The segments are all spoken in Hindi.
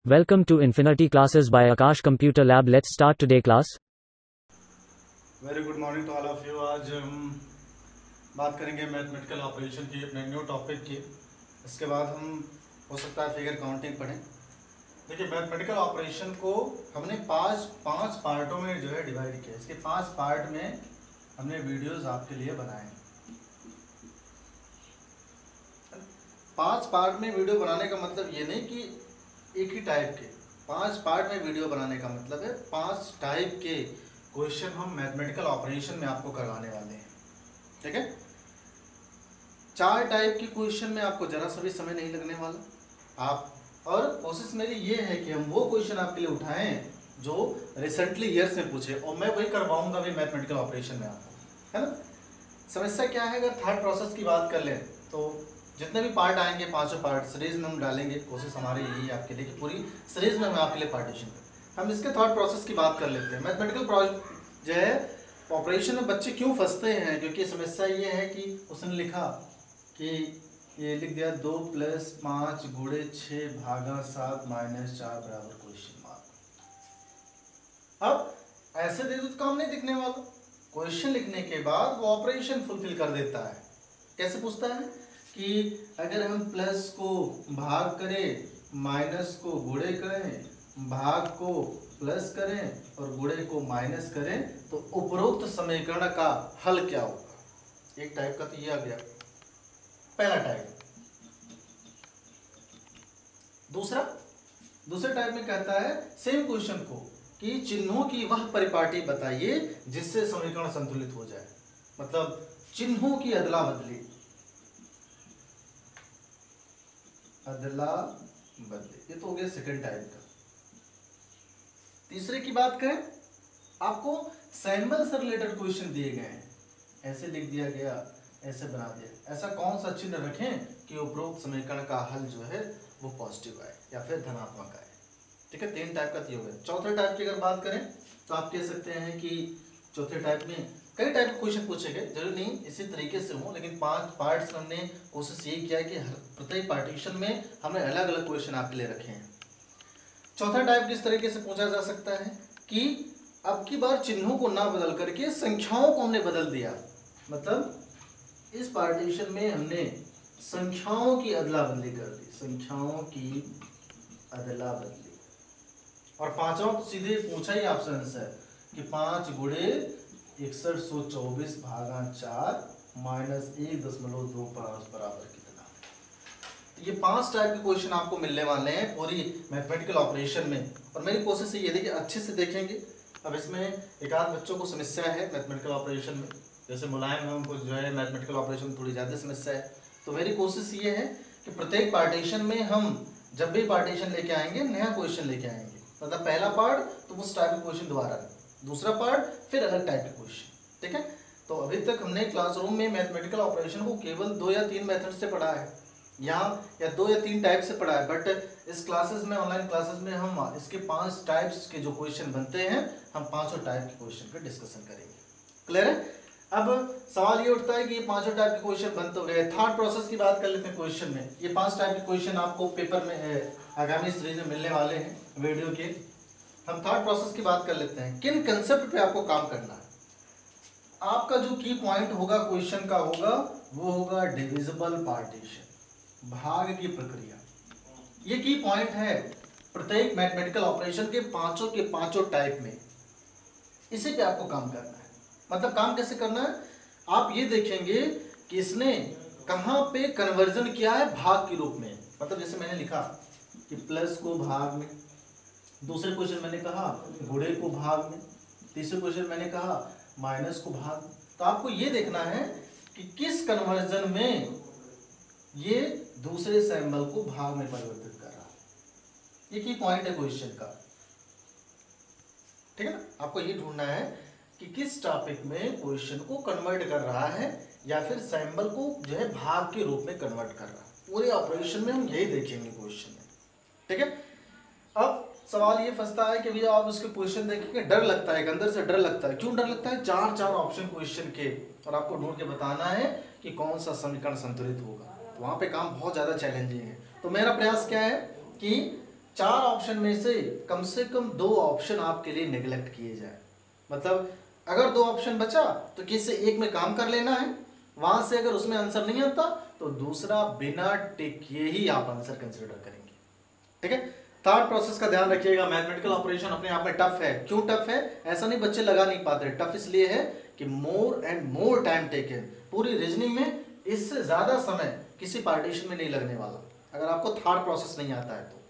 Welcome to Infinity Classes by Akash Computer Lab. Let's start today class. Very good morning to all of you. आज हम बात करेंगे मैथमेटिकल ऑपरेशन की, अपने न्यू टॉपिक की। इसके बाद हम हो सकता है फिगर काउंटिंग पढ़ें। देखिए, मैथमेटिकल ऑपरेशन को हमने पांच पार्टों में जो है डिवाइड किया। इसके 5 पार्ट में हमने वीडियोस आपके लिए बनाए। 5 पार्ट में वीडियो बनाने का मतलब ये नहीं कि एक ही टाइप के। 5 पार्ट में वीडियो बनाने का मतलब है 5 टाइप के क्वेश्चन हम मैथमेटिकल ऑपरेशन में आपको करवाने वाले हैं। ठीक है, 4 टाइप की क्वेश्चन में आपको जरा सा भी समय नहीं लगने वाला। आप और कोशिश मेरी ये है कि हम वो क्वेश्चन आपके लिए उठाएं जो रिसेंटली ईयर्स में पूछे, और मैं वही करवाऊंगा भी मैथमेटिकल ऑपरेशन में आपको, है ना। समस्या क्या है, अगर थर्ड प्रोसेस की बात कर लें तो जितने भी पार्ट आएंगे 5 पार्ट सीरीज में हम डालेंगे। कोशिश हमारी यही है आपके लिए कि पूरी सीरीज में हम आपके लिए पार्टीशन करें। हम इसके थर्ड प्रोसेस की बात कर लेते हैं। मैथमेटिकल जो है ऑपरेशन में बच्चे क्यों फंसते हैं, क्योंकि समस्या ये है कि उसने लिखा कि ये लिख दिया 2 + 5 गुणे 6 भागा 7 - 4 बराबर क्वेश्चन मार्क। अब ऐसे दे दो तो काम नहीं दिखने वाला। क्वेश्चन लिखने के बाद वो ऑपरेशन फुलफिल कर देता है। कैसे पूछता है कि अगर हम प्लस को भाग करें, माइनस को गुणे करें, भाग को प्लस करें और गुणे को माइनस करें तो उपरोक्त समीकरण का हल क्या होगा। एक टाइप का तो ये आ गया, पहला टाइप। दूसरे टाइप में कहता है सेम क्वेश्चन को कि चिन्हों की वह परिपाटी बताइए जिससे समीकरण संतुलित हो जाए। मतलब चिन्हों की अदला बदली ये तो हो गया सेकंड टाइप का। तीसरे की बात करें, आपको सिंबल से रिलेटेड क्वेश्चन दिए गए हैं, ऐसे लिख दिया गया, ऐसे बना दिया, ऐसा कौन सा चिन्ह रखें कि उपरोक्त समीकरण का हल जो है वो पॉजिटिव आए या फिर धनात्मक आए। ठीक है, 3 टाइप का तो हो गया। चौथे टाइप की अगर बात करें तो आप कह सकते हैं कि चौथे टाइप में कई टाइप के क्वेश्चन पूछे गए, जरूरी नहीं इसी तरीके से हो, लेकिन 5 पार्ट्स में हमने कोशिश ये किया कि प्रत्येक पार्टीशन में हमने अलग अलग क्वेश्चन आपके लिए रखे हैं। चौथा टाइप किस तरीके से पूछा जा सकता है कि अब की बार चिन्हों को ना बदल करके संख्याओं को हमने बदल दिया। मतलब इस पार्टीशन में हमने संख्याओं की अदला बदली कर दी, संख्याओं की अदला बदली। और पांचवा तो सीधे पूछा ही ऑप्शन है कि 5 गुणे 6124 भागा 4 - 1.25 बराबर कितना। ये 5 टाइप के क्वेश्चन आपको मिलने वाले हैं पूरी मैथमेटिकल ऑपरेशन में, और मेरी कोशिश ये देखिए अच्छे से देखेंगे। अब इसमें एक आध बच्चों को समस्या है मैथमेटिकल ऑपरेशन में, जैसे मुलायम है उनको जो है मैथमेटिकल ऑपरेशन में थोड़ी ज़्यादा समस्या है। तो मेरी कोशिश ये है कि प्रत्येक पार्टीशन में हम जब भी पार्टीशन लेके आएंगे नया क्वेश्चन लेके आएंगे। मतलब पहला पार्ट तो उस टाइप के क्वेश्चन दोबारा, दूसरा पार्ट फिर अलग टाइप के क्वेश्चन। ठीक है, तो अभी तक हमने क्लासरूम में मैथमेटिकल ऑपरेशन को केवल 2 या 3 मेथड से पढ़ा है, यहाँ या 2 या 3 टाइप से पढ़ा है। बट इस क्लासेस में, ऑनलाइन क्लासेस में हम इसके 5 टाइप्स के जो क्वेश्चन बनते हैं, हम 5 टाइप के क्वेश्चन का डिस्कशन करेंगे। क्लियर है। अब सवाल ये उठता है कि ये 5 टाइप के क्वेश्चन बन तो गए, थर्ड प्रोसेस की बात कर लेते हैं क्वेश्चन में। ये 5 टाइप के क्वेश्चन आपको पेपर में आगामी सीरीज में मिलने वाले हैं वीडियो के। हम थर्ड प्रोसेस की बात कर लेते हैं। किन कंसेप्ट पे आपको काम करना है। आपका जो की पॉइंट होगा क्वेश्चन का होगा वो होगा डिविजिबल पार्टीशन, भाग की प्रक्रिया। ये की पॉइंट है प्रत्येक मैथमेटिकल ऑपरेशन के पांचों टाइप में। इसी पे आपको काम करना है। मतलब काम कैसे करना है, आप ये देखेंगे कि इसने कहां पे कन्वर्जन किया है भाग के रूप में। मतलब जैसे मैंने लिखा कि प्लस को भाग में, दूसरे क्वेश्चन मैंने कहा गुणे को भाग में, तीसरे क्वेश्चन मैंने कहा माइनस को भाग में। तो आपको ये देखना है कि किस कन्वर्जन में ये दूसरे सिंबल को भाग में परिवर्तित कर रहा है। ये की पॉइंट है क्वेश्चन का। ठीक है ना, आपको ये ढूंढना है कि किस टॉपिक में क्वेश्चन को कन्वर्ट कर रहा है या फिर सिंबल को जो है भाग के रूप में कन्वर्ट कर रहा है। पूरे ऑपरेशन में हम यही देखेंगे क्वेश्चन में। ठीक है, अब सवाल ये फंसता है कि भैया आप उसके क्वेश्चन देखेंगे, डर लगता है, अंदर से डर लगता है। क्यों डर लगता है, 4 ऑप्शन क्वेश्चन के, और आपको ढूंढ के बताना है कि कौन सा समीकरण संतुलित होगा। तो वहां पे काम बहुत ज्यादा चैलेंजिंग है। तो मेरा प्रयास क्या है कि 4 ऑप्शन में से कम 2 ऑप्शन आपके लिए नेग्लेक्ट किए जाए। मतलब अगर 2 ऑप्शन बचा तो किसी एक में काम कर लेना है, वहां से अगर उसमें आंसर नहीं आता तो दूसरा बिना टिक किए ही आप आंसर कंसिडर करेंगे। ठीक है, थर्ड प्रोसेस का ध्यान रखिएगा। मैथमेटिकल ऑपरेशन अपने आप में टफ है। क्यों टफ है? ऐसा नहीं बच्चे लगा नहीं पाते, टफ इसलिए है कि more and more time taken. पूरी रीजनिंग में इससे ज्यादा समय किसी पार्टीशन में नहीं लगने वाला, अगर आपको थर्ड प्रोसेस नहीं आता है तो।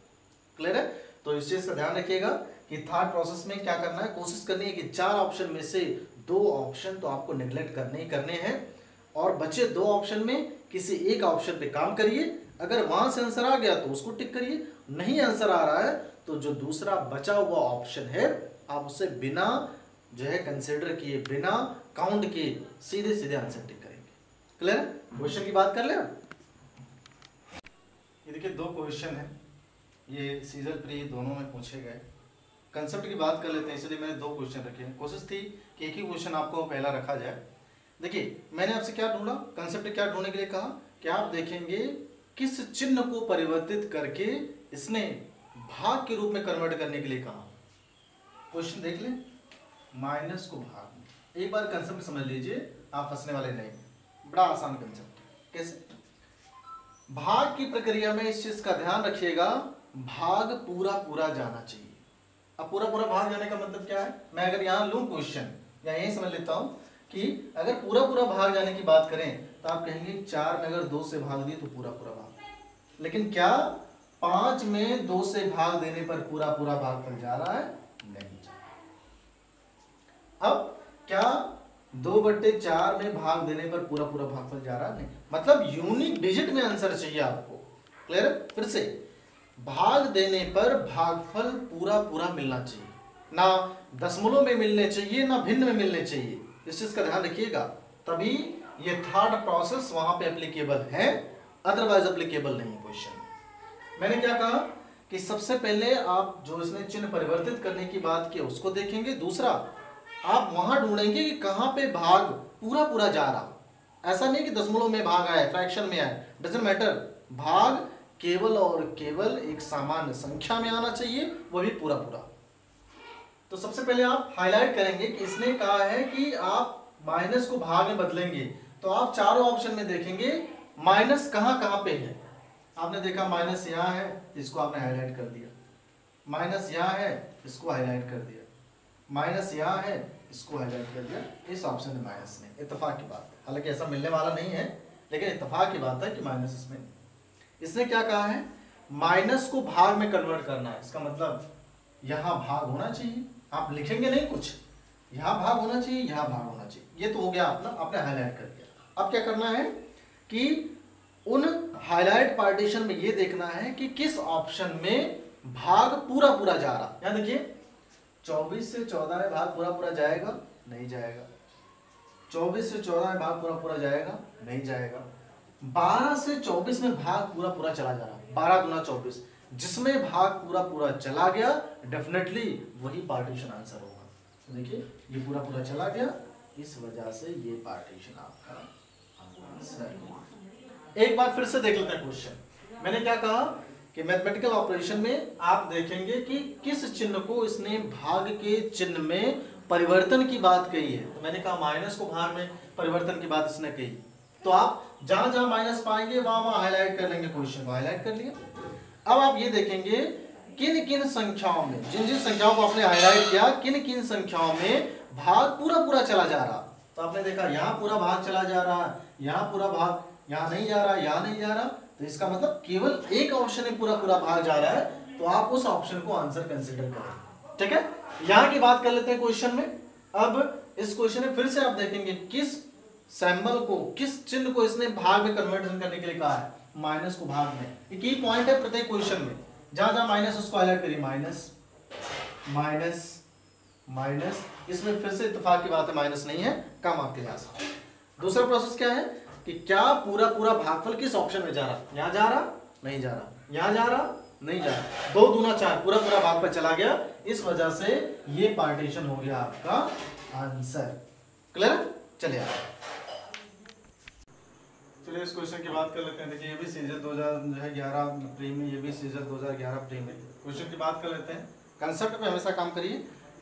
क्लियर है? तो इस चीज का ध्यान रखिएगा कि थर्ड प्रोसेस में क्या करना है, कोशिश करनी है कि 4 ऑप्शन में से 2 ऑप्शन तो आपको नेग्लेक्ट करने ही करने हैं, और बचे 2 ऑप्शन में किसी एक ऑप्शन पे काम करिए। अगर वहां से आंसर आ गया तो उसको टिक करिए, नहीं आंसर आ रहा है तो जो दूसरा बचा हुआ ऑप्शन है आप उसे बिना जो है कंसिडर किए, बिना काउंट किए सीधे सीधे आंसर टिक करेंगे। क्लियर? क्वेश्चन की बात कर ले। ये देखिए 2 क्वेश्चन है, ये सीजर प्री दोनों में पूछे गए। कंसेप्ट की बात कर लेते हैं, इसलिए मैंने 2 क्वेश्चन रखे हैं। कोशिश थी कि एक ही क्वेश्चन आपको पहला रखा जाए। देखिए मैंने आपसे क्या ढूंढा, कंसेप्ट क्या ढूंढने के लिए कहा कि आप देखेंगे किस चिन्ह को परिवर्तित करके इसने भाग के रूप में कन्वर्ट करने के लिए कहा। क्वेश्चन देख लें, माइनस को भाग में। एक बार कंसेप्ट समझ लीजिए, आप फंसने वाले नहीं। बड़ा आसान कंसेप्ट। कैसे? भाग की प्रक्रिया में इस चीज का ध्यान रखिएगा, भाग पूरा पूरा जाना चाहिए। अब पूरा पूरा भाग जाने का मतलब क्या है? मैं अगर यहाँ लूं क्वेश्चन, या यही समझ लेता हूं कि अगर पूरा पूरा भाग जाने की बात करें तो आप कहेंगे 4 में अगर 2 से भाग दिए तो पूरा पूरा भाग। लेकिन क्या 5 में 2 से भाग देने पर पूरा पूरा भागफल जा रहा है? नहीं जा रहा। अब क्या 2/4 में भाग देने पर पूरा पूरा भागफल जा रहा है? नहीं। मतलब यूनिक डिजिट में आंसर चाहिए आपको। क्लियर? फिर से, भाग देने पर भागफल पूरा पूरा मिलना चाहिए, ना दशमलव में मिलने चाहिए, ना भिन्न में मिलने चाहिए। इस चीज का ध्यान रखिएगा, तभी ये थर्ड प्रोसेस वहां पे एप्लीकेबल है, अदरवाइज एप्लीकेबल नहीं। क्वेश्चन मैंने क्या कहा कि सबसे पहले आप जो इसने चिन्ह परिवर्तित करने की बात की उसको देखेंगे। दूसरा, आप वहां ढूंढेंगे कि कहां पे भाग पूरा पूरा जा रहा। ऐसा नहीं कि दशमलव में भाग आए, फ्रैक्शन में आए, डजंट मैटर। भाग केवल और केवल एक सामान्य संख्या में आना चाहिए, वो भी पूरा पूरा। तो सबसे पहले आप हाईलाइट करेंगे कि इसने कहा है कि आप माइनस को भाग में बदलेंगे, तो आप चारों ऑप्शन में देखेंगे माइनस कहां कहां पे है। आपने देखा माइनस यहां है, इसको आपने हाईलाइट कर दिया। माइनस यहां है, इसको हाईलाइट कर दिया। माइनस यहां है, इसको हाईलाइट कर दिया। इस ऑप्शन में माइनस नहीं। इत्तेफाक की बात है, हालांकि ऐसा मिलने वाला नहीं है, लेकिन इत्तेफाक की बात है कि माइनस इसमें। इसने क्या कहा है? माइनस को भाग में कन्वर्ट करना है। इसका मतलब यहां भाग होना चाहिए, आप लिखेंगे नहीं कुछ, यहां भाग होना चाहिए, यहां भाग होना चाहिए। ये तो हो गया अपना, आपने हाईलाइट कर दिया। अब क्या करना है कि उन हाईलाइट पार्टीशन में ये देखना है कि किस ऑप्शन में भाग पूरा पूरा जा रहा। यहां देखिए 24 से 14 में भाग पूरा पूरा जाएगा? नहीं जाएगा। 24 से 14 में भाग पूरा पूरा जाएगा? नहीं जाएगा। 12 से 24 में भाग पूरा पूरा चला जा रहा है। 12 गुना 24, जिसमें भाग पूरा पूरा चला गया, डेफिनेटली वही पार्टीशन आंसर होगा। तो देखिए ये पूरा पूरा चला गया, इस वजह से ये पार्टीशन आपका आंसर। एक बार फिर से देख लेते हैं क्वेश्चन। मैंने क्या कहा कि मैथमेटिकल ऑपरेशन में आप देखेंगे कि किस चिन्ह को इसने भाग के चिन्ह में परिवर्तन की बात कही है। तो मैंने कहा माइनस को भाग में परिवर्तन की बात इसने कही, तो आप जहां जहां माइनस पाएंगे वहां वहां हाईलाइट कर लेंगे। क्वेश्चन को हाईलाइट कर लिया। अब आप ये देखेंगे किन किन संख्याओं में, जिन जिन संख्याओं को आपने हाईलाइट किया, किन किन संख्याओं में भाग पूरा पूरा चला जा रहा। तो आपने देखा यहाँ पूरा भाग चला जा रहा है, यहाँ पूरा भाग, यहाँ नहीं जा रहा, यहाँ नहीं जा रहा। तो इसका मतलब केवल एक ऑप्शन में पूरा पूरा भाग जा रहा है, तो आप उस ऑप्शन को आंसर कंसिडर करें। ठीक है, यहाँ की बात कर लेते हैं क्वेश्चन में। अब इस क्वेश्चन में फिर से आप देखेंगे किस सैंबल को, किस चिन्ह को इसने भाग में कन्वर्जन करने के लिए कहा है। माइनस को भाग में, एक ही पॉइंट है प्रत्येक क्वेश्चन में, जहां जहां माइनस उसको हाईलाइट करिए। माइनस माइनस माइनस, इसमें फिर से इत्तेफाक की बात है माइनस नहीं है, कम आपके पास। दूसरा प्रोसेस क्या है कि क्या पूरा पूरा भागफल किस ऑप्शन में जा रहा, यहां जा रहा, नहीं जा रहा, यहां जा रहा, नहीं जा रहा। 2 दूना 4, पूरा पूरा भागफल चला गया, इस वजह से ये पार्टीशन हो गया आपका आंसर। क्लियर? चलिए चलिए इस क्वेश्चन की बात कर लेते हैं। देखिए ये भी सीजन 2011 प्री में, ये भी सीजन 2011 प्री में। क्वेश्चन की बात कर लेते हैं। कंसेप्ट पे हमेशा काम करिए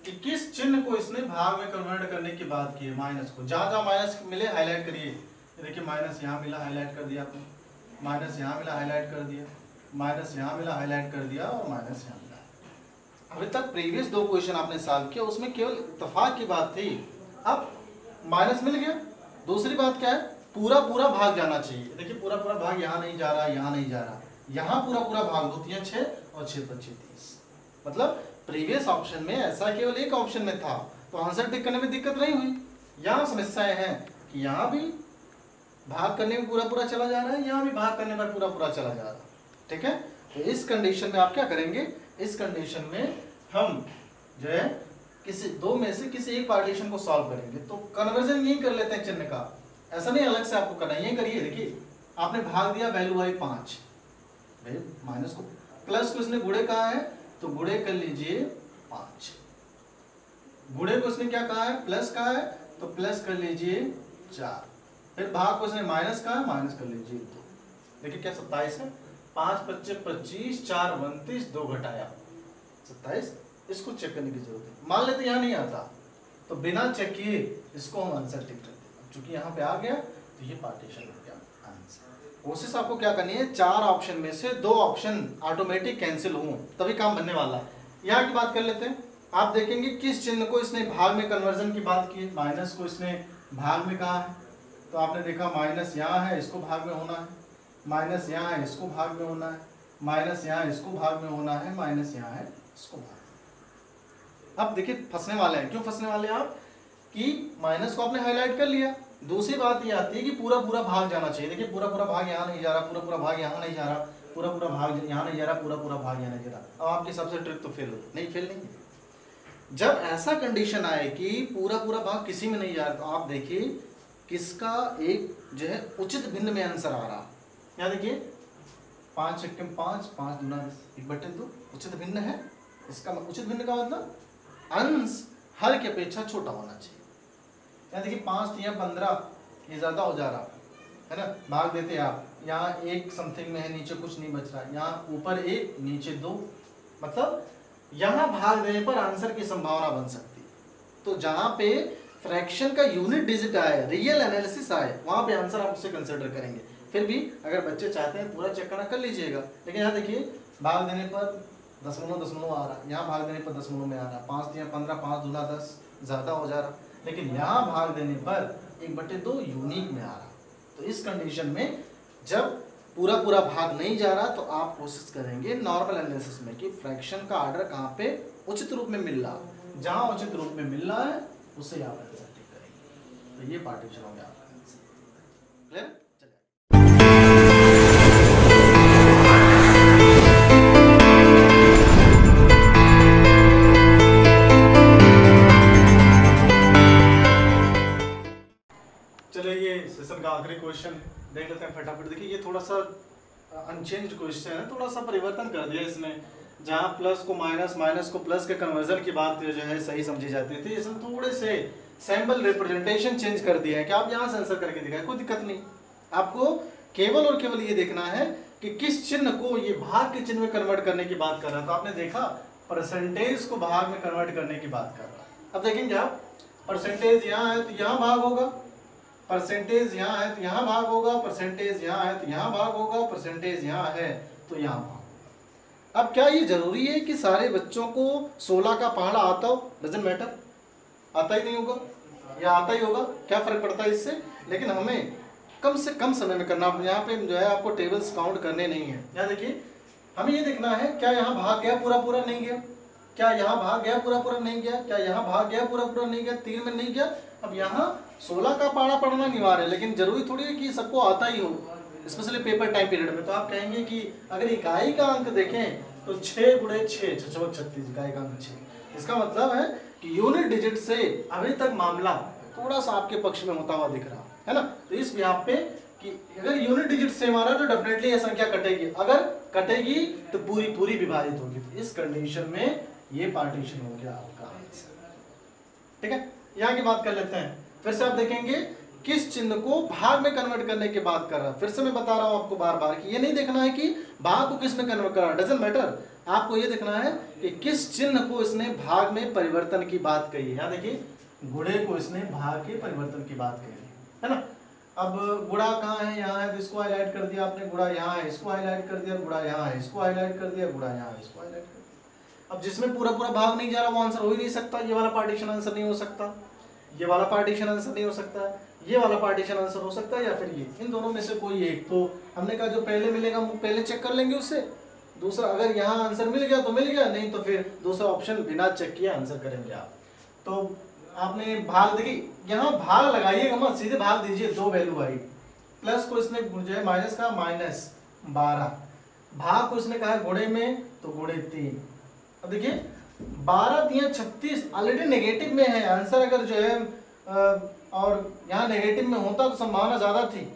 कि किस चिन्ह को इसने भाग में कन्वर्ट करने की बात की है, माइनस को। जहाँ जहाँ माइनस मिले हाईलाइट करिए। देखिए माइनस यहाँ मिला, हाईलाइट कर दिया आपने, माइनस यहाँ मिला, हाईलाइट कर दिया, माइनस यहाँ मिला, हाईलाइट कर दिया, और माइनस यहाँ मिला। अभी तक प्रीवियस 2 क्वेश्चन आपने सॉल्व किया, उसमें केवल इत्तेफाक की बात थी। अब माइनस मिल गया। दूसरी बात क्या है, पूरा पूरा भाग जाना चाहिए। देखिए पूरा पूरा भाग यहाँ नहीं जा रहा, यहाँ नहीं जा रहा, यहाँ पूरा पूरा भाग 2 3 6 और 6 5 30। मतलब प्रीवियस ऑप्शन में ऐसा केवल एक ऑप्शन में था, तो आंसर टिक करने में दिक्कत नहीं हुई। यहाँ समस्याएं हैं कि यहाँ भी भाग करने में पूरा पूरा चला जा रहा है, यहाँ भी भाग करने में पूरा पूरा चला जा रहा है। ठीक है, तो इस कंडीशन में आप क्या करेंगे, इस कंडीशन में हम जो है किसी 2 में से किसी एक पार्टीशन को सॉल्व करेंगे। तो कन्वर्जन यही कर लेते हैं चिन्ह का, ऐसा नहीं अलग से आपको करना। ये करिए, देखिए आपने भाग दिया वैल्यू आई 5, माइनस को प्लस को इसने गुणे कहा है तो गुणे कर लीजिए 5, गुणे को इसने क्या कहा है, प्लस कहा है तो प्लस कर लीजिए 4, फिर भाग को इसने माइनस कहा है, माइनस कर लीजिए 2। देखिए क्या 27 है, 5 25 25, 4 29, 2 घटाया 27। इसको चेक करने की जरूरत है। मान लेते यहाँ नहीं आता तो बिना चेक किए इसको हम आंसर टिक कर दें। चूंकि यहाँ पे आ गया तो ये पार्टीशन हो गया आंसर। कोशिश आपको क्या करनी है, 4 ऑप्शन में से 2 ऑप्शन ऑटोमेटिक कैंसिल हों, तभी काम बनने वाला है। यहाँ की बात कर लेते हैं। आप देखेंगे किस चिन्ह को इसने भाग में कन्वर्जन की बात की है, माइनस को इसने भाग में कहा है। तो आपने देखा माइनस यहाँ है, इसको भाग में होना है, माइनस यहाँ है, इसको भाग में होना है, माइनस यहाँ इसको भाग में होना है, माइनस यहाँ है इसको भाग। अब देखिए फंसने वाले हैं। क्यों फंसने वाले हैं आप, कि माइनस को आपने हाईलाइट कर लिया। दूसरी बात ये आती है कि पूरा पूरा भाग जाना चाहिए। देखिए पूरा पूरा भाग यहाँ नहीं जा रहा, पूरा पूरा भाग यहाँ नहीं जा रहा, पूरा पूरा भाग यहाँ नहीं जा रहा, पूरा पूरा भाग यहाँ नहीं जा रहा। अब आपकी सबसे ट्रिक तो फेल हो नहीं, फेल नहीं। जब ऐसा कंडीशन आए कि पूरा पूरा भाग किसी में नहीं जा रहा, तो आप देखिए किसका एक जो है उचित भिन्न में आंसर आ रहा। यहाँ देखिए 5 × 5, 5 × 10, 1/2 उचित भिन्न है। इसका उचित भिन्न का मतलब अंश हर की अपेक्षा छोटा होना चाहिए। यहाँ देखिए 5 × 15, ये ज्यादा हो जा रहा है ना, भाग देते आप। यहाँ 1 समथिंग में है, नीचे कुछ नहीं बच रहा, यहाँ ऊपर 1 नीचे 2, मतलब यहाँ भाग देने पर आंसर की संभावना बन सकती है। तो जहाँ पे फ्रैक्शन का यूनिट डिजिट आए, रियल एनालिसिस आए, वहाँ पे आंसर आप उससे कंसिडर करेंगे। फिर भी अगर बच्चे चाहते हैं पूरा चेक करना कर लीजिएगा। लेकिन यहाँ देखिए भाग देने पर दशमलव आ रहा है, यहाँ भाग देने पर दशमलव में आ रहा है, 5 × 15, 5 × 10 ज़्यादा हो जा रहा, लेकिन यहाँ भाग देने पर 1/2 यूनिक में आ रहा। तो इस कंडीशन में जब पूरा पूरा भाग नहीं जा रहा तो आप कोशिश करेंगे नॉर्मल एनालिसिस में कि फ्रैक्शन का ऑर्डर कहाँ पे उचित रूप में मिल रहा, जहाँ उचित रूप में मिल रहा है उसे आप आंसर टिक करेंगे। तो ये पार्टीशन हो गया आपका आंसर। क्लियर? सेशन का आखिरी क्वेश्चन देख लेते हैं फटाफट। देखिए ये थोड़ा सा अनचेंज्ड क्वेश्चन है, थोड़ा सा परिवर्तन कर दिया इसने। जहाँ प्लस को माइनस, माइनस को प्लस के कन्वर्जन की बात जो है सही समझी जाती थी, इसमें थोड़े से सैम्पल रिप्रेजेंटेशन चेंज कर दिया है कि आप यहाँ से आंसर करके दिखाएं, कोई दिक्कत नहीं। आपको केवल और केवल ये देखना है कि किस चिन्ह को ये भाग के चिन्ह में कन्वर्ट करने की बात कर रहा है। तो आपने देखा परसेंटेज को भाग में कन्वर्ट करने की बात कर रहा है। अब देखेंगे आप, परसेंटेज यहाँ है तो यहाँ भाग होगा, परसेंटेज यहाँ है तो यहाँ भाग होगा, परसेंटेज यहाँ है तो यहाँ भाग होगा, परसेंटेज यहाँ है तो यहाँ भाग। अब क्या ये जरूरी है कि सारे बच्चों को 16 का पहाड़ा आता हो? डजंट मैटर, आता ही नहीं होगा या आता ही होगा, क्या फर्क पड़ता है इससे। लेकिन हमें कम से कम समय में करना। यहाँ पे जो है आपको टेबल्स काउंट करने नहीं है। यहाँ देखिए हमें ये देखना है क्या यहाँ भाग गया पूरा पूरा नहीं गया, क्या यहाँ भाग गया पूरा पूरा नहीं गया, क्या यहाँ भाग गया पूरा पूरा नहीं गया, 3 में नहीं गया। अब यहाँ 16 का पहाड़ा पढ़ना अनिवार्य है, लेकिन जरूरी थोड़ी है कि सबको आता ही हो, स्पेशली पेपर टाइम पीरियड में। तो आप कहेंगे कि अगर इकाई का अंक देखें तो 6 × 6 36 इकाई का अंक 6। इसका मतलब है कि यूनिट डिजिट से अभी तक मामला थोड़ा सा आपके पक्ष में होता हुआ दिख रहा है ना। तो इस यहाँ पे कि अगर यूनिट डिजिट सेम आ रहा है तो डेफिनेटली ये संख्या कटेगी, अगर कटेगी तो पूरी पूरी विभाजित होगी। तो इस कंडीशन में ये पार्टीशन हो गया आपका आंसर। ठीक है, यहाँ की बात कर लेते हैं। फिर से आप देखेंगे किस चिन्ह को भाग में कन्वर्ट करने की बात कर रहा है। फिर से मैं बता रहा हूं आपको बार बार कि ये नहीं देखना है कि भाग को किस में कन्वर्ट कर रहा है, डजंट मैटर। आपको ये देखना है कि किस चिन्ह को इसने भाग में परिवर्तन की बात कही है। यहाँ देखिए गुणे को इसने भाग के परिवर्तन की बात कही है ना। अब गुणा कहाँ है, यहाँ है, तो इसको हाईलाइट कर दिया आपने, गुणा यहाँ है, इसको हाईलाइट कर दिया, गुणा यहाँ है, इसको हाईलाइट कर दिया, गुणा यहाँ है, इसको हाईलाइट कर दिया। अब जिसमें पूरा पूरा भाग नहीं जा रहा वो आंसर हो ही नहीं सकता, ये वाला पार्टीशन आंसर नहीं हो सकता, ये वाला पार्टीशन आंसर नहीं हो सकता, ये वाला पार्टीशन आंसर हो सकता है, या फिर ये, इन दोनों में से कोई एक। तो हमने कहा जो पहले मिलेगा वो पहले चेक कर लेंगे उससे, दूसरा अगर यहाँ आंसर मिल गया तो मिल गया, नहीं तो फिर दूसरा ऑप्शन बिना चेक किए आंसर करेंगे आप। तो आपने भाग देखिए, यहाँ भाग लगाइएगा मत, सीधे भाग दीजिए, दो वैल्यू आई, प्लस को इसने जो है माइनस का -12, भाग को इसने कहा गुणे में तो गुणे 3। अब देखिए 12 3 36 ऑलरेडी नेगेटिव में है आंसर, अगर जो है और यहाँ नेगेटिव में होता तो संभावना ज्यादा थी,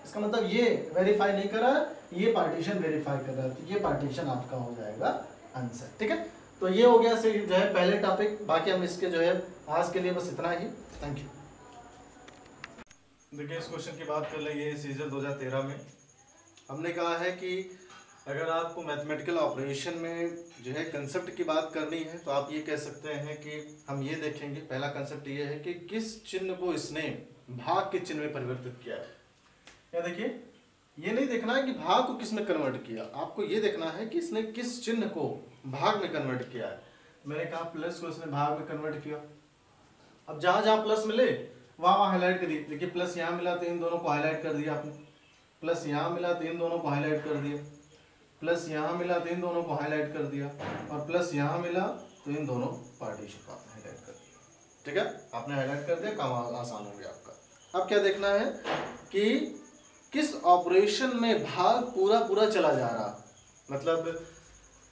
इसका मतलब ये वेरीफाई नहीं करा, ये पार्टीशन वेरीफाई कर रहा है, तो ये पार्टीशन आपका हो जाएगा आंसर। ठीक है, तो ये हो गया से जो है पहले टॉपिक। बाकी हम इसके जो है आज के लिए बस इतना ही। Thank you. देखिए इस क्वेश्चन की बात कर लेंगे, सीजन 2013 में हमने कहा है कि अगर आपको मैथमेटिकल ऑपरेशन में जो है कंसेप्ट की बात करनी है तो आप ये कह सकते हैं कि हम ये देखेंगे, पहला कंसेप्ट ये है कि किस चिन्ह को इसने भाग के चिन्ह में परिवर्तित किया है। या देखिए ये नहीं देखना है कि भाग को किस में कन्वर्ट किया, आपको ये देखना है कि इसने किस चिन्ह को भाग में कन्वर्ट किया है। मैंने कहा प्लस को इसने भाग में कन्वर्ट किया। अब जहां जहां प्लस मिले वहां हाईलाइट करिए। देखिए प्लस यहाँ मिला तो इन दोनों को हाईलाइट कर दिया आपने, प्लस यहाँ मिला तो इन दोनों को हाईलाइट कर दिया, प्लस यहाँ मिला तो इन दोनों को हाईलाइट कर दिया, और प्लस यहाँ मिला तो इन दोनों पार्टीशन को आपने हाईलाइट कर दिया। ठीक है, आपने हाईलाइट कर दिया, काम आसान हो गया आपका। अब क्या देखना है कि किस ऑपरेशन में भाग पूरा पूरा चला जा रहा, मतलब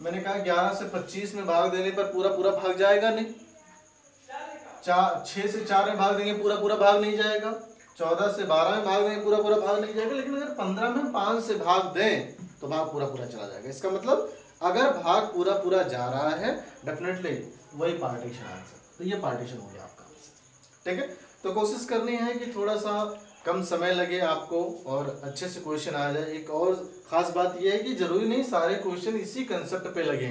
मैंने कहा 11 से 25 में भाग देने पर पूरा पूरा भाग जाएगा नहीं, 6 से 4 में भाग देंगे पूरा पूरा भाग नहीं जाएगा, 14 से 12 में भाग देंगे पूरा पूरा भाग नहीं जाएगा, लेकिन अगर 15 में 5 से भाग दें तो भाग पूरा पूरा चला जाएगा। इसका मतलब अगर भाग पूरा पूरा जा रहा है डेफिनेटली वही पार्टीशन आंसर, तो ये पार्टीशन हो गया आपका आंसर। ठीक है, तो कोशिश करनी है कि थोड़ा सा कम समय लगे आपको और अच्छे से क्वेश्चन आ जाए। एक और खास बात यह है कि जरूरी नहीं सारे क्वेश्चन इसी कंसेप्ट पे लगे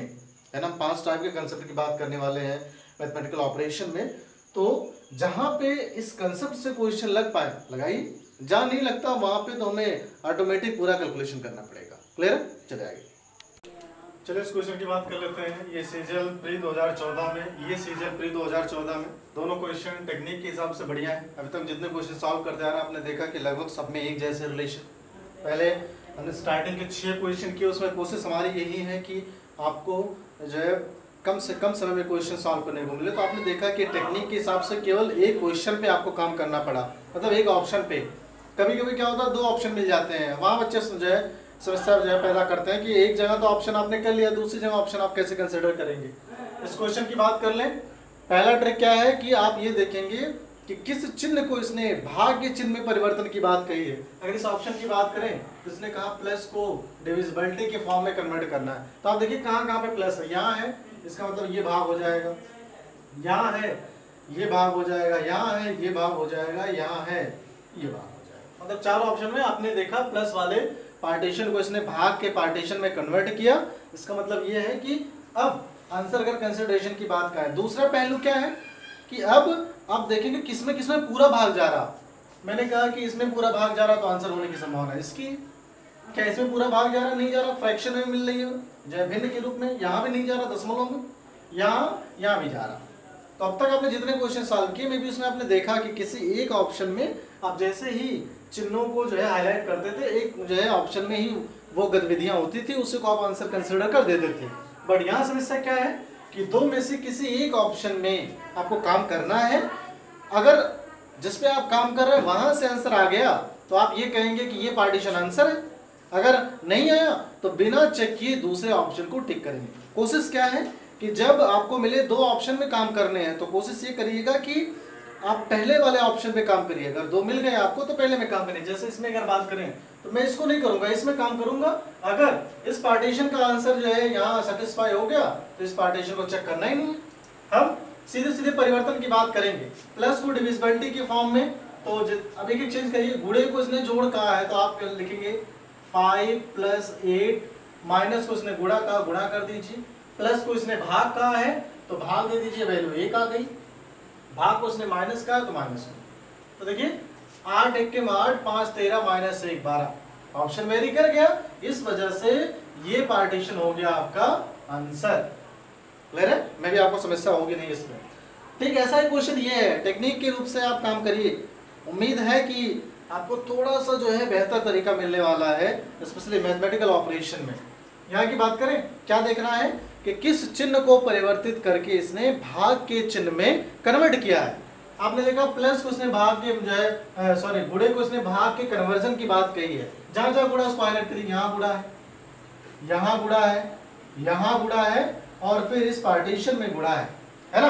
है ना। 5 टाइप के कंसेप्ट की बात करने वाले हैं मैथमेटिकल ऑपरेशन में, तो जहां पे इस कंसेप्ट से क्वेश्चन लग पाए लगाइए, जहां नहीं लगता वहां पे तो हमें ऑटोमेटिक पूरा कैलकुलेशन करना पड़ेगा। क्लियर है, चले आगे। चलिए इस क्वेश्चन की बात कर लेते हैं। ये सीजल प्री 2014 में, ये सीजल प्री 2014 में, दोनों क्वेश्चन टेक्निक के हिसाब से बढ़िया है। अभी तक जितने क्वेश्चन सॉल्व करते आ रहे हैं आपने देखा कि लगभग सब में एक जैसे रिलेशन। पहले हमने स्टार्टिंग के 6 क्वेश्चन किए, उसमें कोशिश हमारी यही है कि आपको जो है कम से कम समय में क्वेश्चन सॉल्व करने को मिले। तो आपने देखा कि टेक्निक के हिसाब से केवल एक क्वेश्चन पे आपको काम करना पड़ा, मतलब एक ऑप्शन पे। कभी कभी क्या होता है 2 ऑप्शन मिल जाते हैं, वहाँ बच्चे जो है समस्या जो है पैदा करते हैं कि एक जगह तो ऑप्शन आपने कर लिया, दूसरी जगह ऑप्शन आप कैसे कंसिडर करेंगे। इस क्वेश्चन की बात कर लें। पहला ट्रिक क्या है कि आप ये देखेंगे कि किस चिन्ह को इसने भाग के चिन्ह में परिवर्तन की बात कही है। अगर इस ऑप्शन की बात करें तो इसने कहा प्लस को डिविजिबिलिटी के फॉर्म में कन्वर्ट करना है, तो आप देखिए कहाँ कहाँ पे प्लस है। यहाँ है, इसका मतलब ये भाग हो जाएगा, यहाँ है ये भाग हो जाएगा, यहाँ है ये भाग हो जाएगा, यहाँ है ये भाग हो जाएगा। मतलब 4 ऑप्शन में आपने देखा प्लस वाले पार्टीशन को इसने भाग के पार्टीशन में कन्वर्ट किया। इसका मतलब ये है कि अब आंसर अगर कंसिडरेशन की बात का है। दूसरा पहलू क्या है कि अब आप देखेंगे किसमें किसमें पूरा भाग जा रहा। मैंने कहा कि इसमें पूरा भाग जा रहा तो आंसर होने की संभावना है इसकी। क्या इसमें पूरा भाग जा रहा, नहीं जा रहा, फ्रैक्शन में मिल रही है जय भिन्न के रूप में, यहाँ भी नहीं जा रहा, दशमलव में, यहाँ भी जा रहा। तो अब तक आपने जितने क्वेश्चन सॉल्व किए में भी उसमें आपने देखा कि किसी एक ऑप्शन में आप जैसे ही चिन्हों को जो है हाईलाइट करते थे, एक जो है ऑप्शन में ही वो गतिविधियां होती थी, उसी को आप आंसर कंसिडर कर देते थे। बट यहाँ समस्या क्या है कि 2 में से किसी एक ऑप्शन में आपको काम करना है। अगर जिस पे आप काम कर रहे हैं वहां से आंसर आ गया तो आप ये कहेंगे कि ये पार्टीशन आंसर है। अगर नहीं आया तो बिना चेक किए दूसरे ऑप्शन को टिक करेंगे। कोशिश क्या है कि जब आपको मिले 2 ऑप्शन में काम करने हैं तो कोशिश ये करिएगा कि आप पहले वाले ऑप्शन पे काम करिए। अगर 2 मिल गए आपको तो पहले में काम करिए। जैसे इसमें अगर बात करें तो मैं इसको नहीं करूंगा, इसमें काम करूंगा। अगर इस पार्टीशन का आंसर जो है यहाँ सेटिस्फाई हो गया तो इस पार्टीशन को चेक करना ही नहीं है। हम सीधे सीधे परिवर्तन की बात करेंगे। प्लस को डिविजिबिलिटी के फॉर्म में तो अब एक चेंज करिए, गुणे को इसने जोड़ कहा है तो आप लिखेंगे 5 + 8, माइनस को इसने गुणा कहा, गुणा कर दीजिए, प्लस को इसने भाग कहा है तो भाग दे दीजिए, वैल्यू 1 आ गई, भाग को इसने माइनस कहा तो माइनस 1। तो देखिए 8 × 1 = 8, 5 × 13 - 1 12, ऑप्शन वेरी कर गया, इस वजह से ये पार्टीशन हो गया आपका आंसर। क्लियर है? मैं भी आपको समस्या होगी नहीं इसमें। ठीक, ऐसा ही क्वेश्चन ये है, टेक्निक के रूप से आप काम करिए, उम्मीद है कि आपको थोड़ा सा जो है बेहतर तरीका मिलने वाला है, स्पेशली मैथमेटिकल ऑपरेशन में। यहाँ की बात करें, क्या देखना है कि किस चिन्ह को परिवर्तित करके इसने भाग के चिन्ह में कन्वर्ट किया है। आपने देखा प्लस को इसने भाग के जो है सॉरी गुणे को इसने भाग के कन्वर्जन की बात कही है, जहां जहां गुणा उसको हाईलाइट करिए, यहाँ गुणा है, यहाँ गुणा है, यहाँ गुणा है और फिर इस पार्टीशन में गुणा है ना।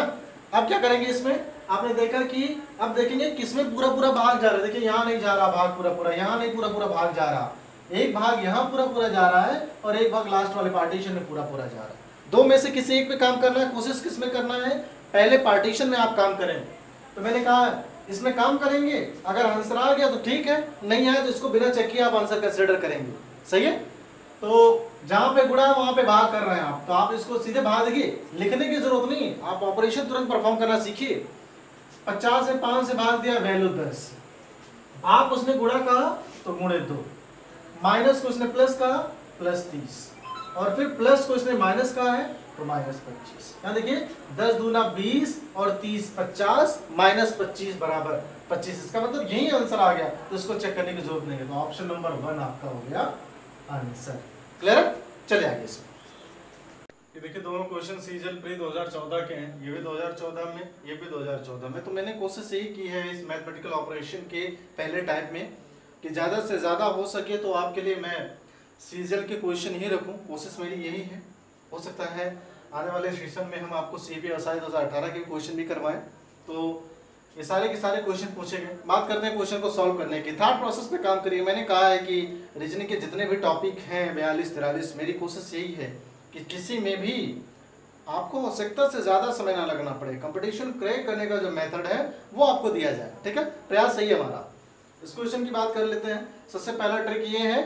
अब क्या करेंगे इसमें, आपने देखा कि अब देखेंगे किसमें पूरा पूरा भाग जा रहा है। देखिए यहाँ नहीं जा रहा भाग पूरा पूरा, यहाँ नहीं पूरा पूरा भाग जा रहा, एक भाग यहाँ पूरा पूरा जा रहा है और एक भाग लास्ट वाले पार्टीशन में पूरा पूरा जा रहा है। दो में से किसी एक पे काम करना है, कोशिश किस में करना है, पहले पार्टीशन में आप काम करें। तो मैंने कहा इसमें काम करेंगे, अगर आंसर आ गया तो ठीक है, नहीं आया तो इसको बिना चेक किए आप आंसर कंसिडर करेंगे। सही है? तो जहां पे गुणा है वहां पे भाग कर रहे हैं आप, तो आप इसको सीधे भाग देखिए, लिखने की जरूरत नहीं, आप ऑपरेशन तुरंत परफॉर्म करना सीखिए। 50 से 5 से भाग दिया, वैल्यू 10, भाग उसने गुणा कहा तो गुणे 2, माइनस को उसने प्लस कहा +30, और फिर प्लस को इसने माइनस कहा है तो -25। यहाँ देखिए 10 दूना 20 और 30 50, -25 = 25, इसका मतलब यही आंसर आ गया, तो इसको चेक करने की जरूरत नहीं है। तो ऑप्शन नंबर 1 आपका हो गया आंसर। क्लियर है? चलिए आगे इसमें। ये देखिए दोनों क्वेश्चन सीजल प्री 2014 के हैं, ये भी 2014 में, ये भी 2014 में। तो मैंने कोशिश यही की है इस मैथमेटिकल ऑपरेशन के पहले टाइप में कि ज़्यादा से ज़्यादा हो सके तो आपके लिए मैं सीजल के क्वेश्चन ही रखूं, कोशिश मेरी यही है। हो सकता है आने वाले सेशन में हम आपको CPSI 2018 के क्वेश्चन भी करवाएं, तो ये सारे के सारे क्वेश्चन पूछे गए। बात करते हैं क्वेश्चन को सॉल्व करने की। थर्ड प्रोसेस पे काम करिए। मैंने कहा है कि रीजनिंग के जितने भी टॉपिक हैं 42-43, मेरी कोशिश यही है कि किसी में भी आपको आवश्यकता से ज़्यादा समय ना लगना पड़े, कंपटीशन क्रैक करने का जो मेथड है वो आपको दिया जाए। ठीक है, प्रयास सही है हमारा। इस क्वेश्चन की बात कर लेते हैं। सबसे पहला ट्रिक ये है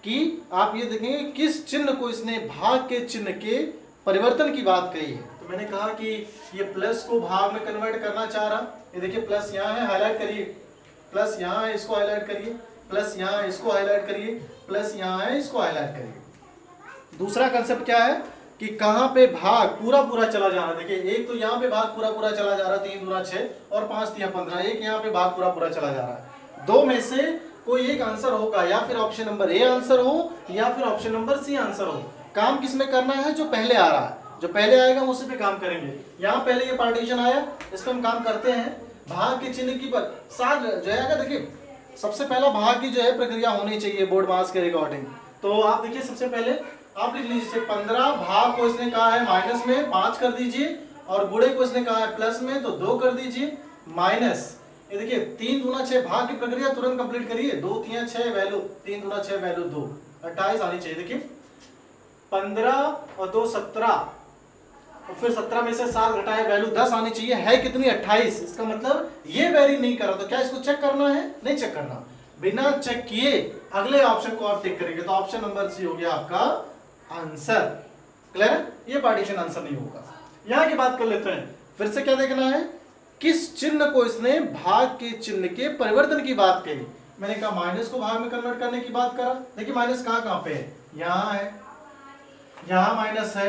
कि आप ये देखेंगे किस चिन्ह को इसने भाग के चिन्ह के परिवर्तन की बात कही है। तो मैंने कहा कि ये प्लस को भाग में कन्वर्ट करना चाह रहा, ये देखिए प्लस यहाँ है, हाईलाइट करिए, प्लस यहाँ है, इसको हाईलाइट करिए, प्लस यहाँ है, इसको हाईलाइट करिए, प्लस यहाँ है, इसको हाईलाइट करिए। दूसरा कंसेप्ट क्या है कि कहाँ पे भाग पूरा पूरा चला जा रहा है। देखिए एक तो यहाँ पे भाग पूरा पूरा चला जा रहा है, 3 दूना 6 और 5 तिया 15, एक यहाँ पे भाग पूरा पूरा चला जा रहा है। दो में से कोई एक आंसर होगा, या फिर ऑप्शन नंबर ए आंसर हो या फिर ऑप्शन नंबर सी आंसर हो। काम किसमें करना है, जो पहले आ रहा है, जो पहले आएगा हम उसी पे काम करेंगे। यहाँ पहले ये पार्टीशन आया, इस पर हम काम करते हैं। भाग के चिन्ह की पर साथ जो है, देखिए सबसे पहला भाग की जो है प्रक्रिया होनी चाहिए बोर्ड मास के रिकॉर्डिंग। तो आप देखिए सबसे पहले आप लिख लीजिए 15, भाग को इसने कहा है माइनस में 5 कर दीजिए, और गुणे को इसने कहा है प्लस में तो 2 कर दीजिए, माइनस ये देखिए 3 दूना 6, भाग की प्रक्रिया तुरंत कंप्लीट करिए। 2 3 6 वैल्यू, 3 दूना 6 वैल्यू 2, 28 आनी चाहिए। देखिए 15 और 2 17, और फिर 17 में से 7 घटाए वैल्यू 10 आनी चाहिए, है कितनी 28। इसका मतलब ये वेरी नहीं कर रहा, तो क्या इसको चेक करना है? नहीं चेक करना, बिना चेक किए अगले ऑप्शन को आप टिक करेंगे। तो ऑप्शन नंबर सी हो गया आपका आंसर। क्लियर है? ये पार्टीशन आंसर नहीं होगा। यहां की बात कर लेते हैं। फिर से क्या देखना है, किस चिन्ह को इसने भाग के चिन्ह के परिवर्तन की बात कही। मैंने कहा माइनस को भाग में कन्वर्ट करने की बात करा। देखिए माइनस कहां कहां पे है, यहां है, यहां माइनस है,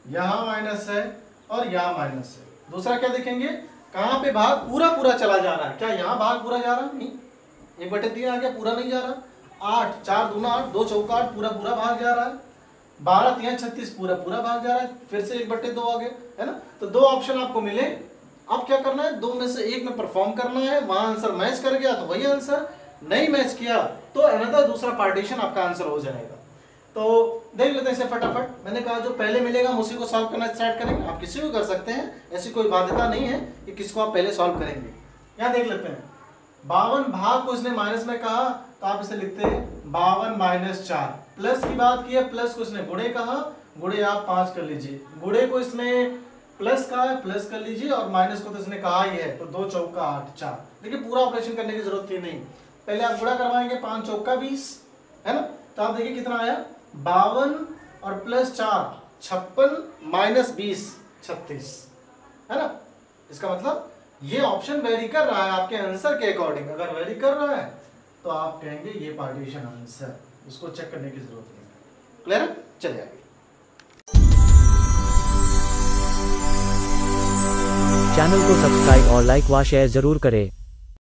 यहां माइनस है और यहां माइनस है। दूसरा क्या देखेंगे, कहां पे भाग पूरा पूरा चला जा रहा है। क्या यहां भाग पूरा जा रहा है? नहीं, 1/3 आ गया, पूरा नहीं जा रहा। 8 4 दूना 8, 2 चौका 8, पूरा पूरा भाग जा रहा है। 12 3 36, पूरा पूरा भाग जा रहा है। फिर से 1/2 आ गया, है ना। तो 2 ऑप्शन आपको मिले, अब क्या करना है, 2 में से एक में परफॉर्म करना है। वहां आंसर मैच कर गया तो वही आंसर, नहीं मैच किया तो अनदर दूसरा पार्टीशन आपका आंसर हो जाएगा। तो देख लेते हैं इसे फटाफट। मैंने कहा जो पहले मिलेगा हम उसी को सॉल्व करना स्टार्ट करेंगे। आप किसी को कर सकते हैं, ऐसी कोई बाध्यता नहीं है कि किसको आप पहले सॉल्व करेंगे। यहाँ देख लेते हैं 52, भाग को इसने माइनस में कहा तो आप इसे लिखते हैं 52 - 4। प्लस की बात की है, प्लस को इसने गुणे कहा, गुणे आप 5 कर लीजिए। गुणे को इसने प्लस का है प्लस कर लीजिए और माइनस को तो इसने कहा ही है, तो 2 चौका 8 4। देखिए पूरा ऑपरेशन करने की जरूरत ही नहीं, पहले आप गुणा करवाएंगे 5 चौका 20 है ना, तो आप देखिए कितना आया 52 और प्लस 4 56 माइनस 20 36 है ना। इसका मतलब ये ऑप्शन वेरी कर रहा है आपके आंसर के अकॉर्डिंग। अगर वेरी कर रहा है तो आप कहेंगे ये पार्टीशन आंसर, इसको चेक करने की जरूरत नहीं है। क्लियर है? चलिए आगे। चैनल को सब्सक्राइब और लाइक व शेयर जरूर करें।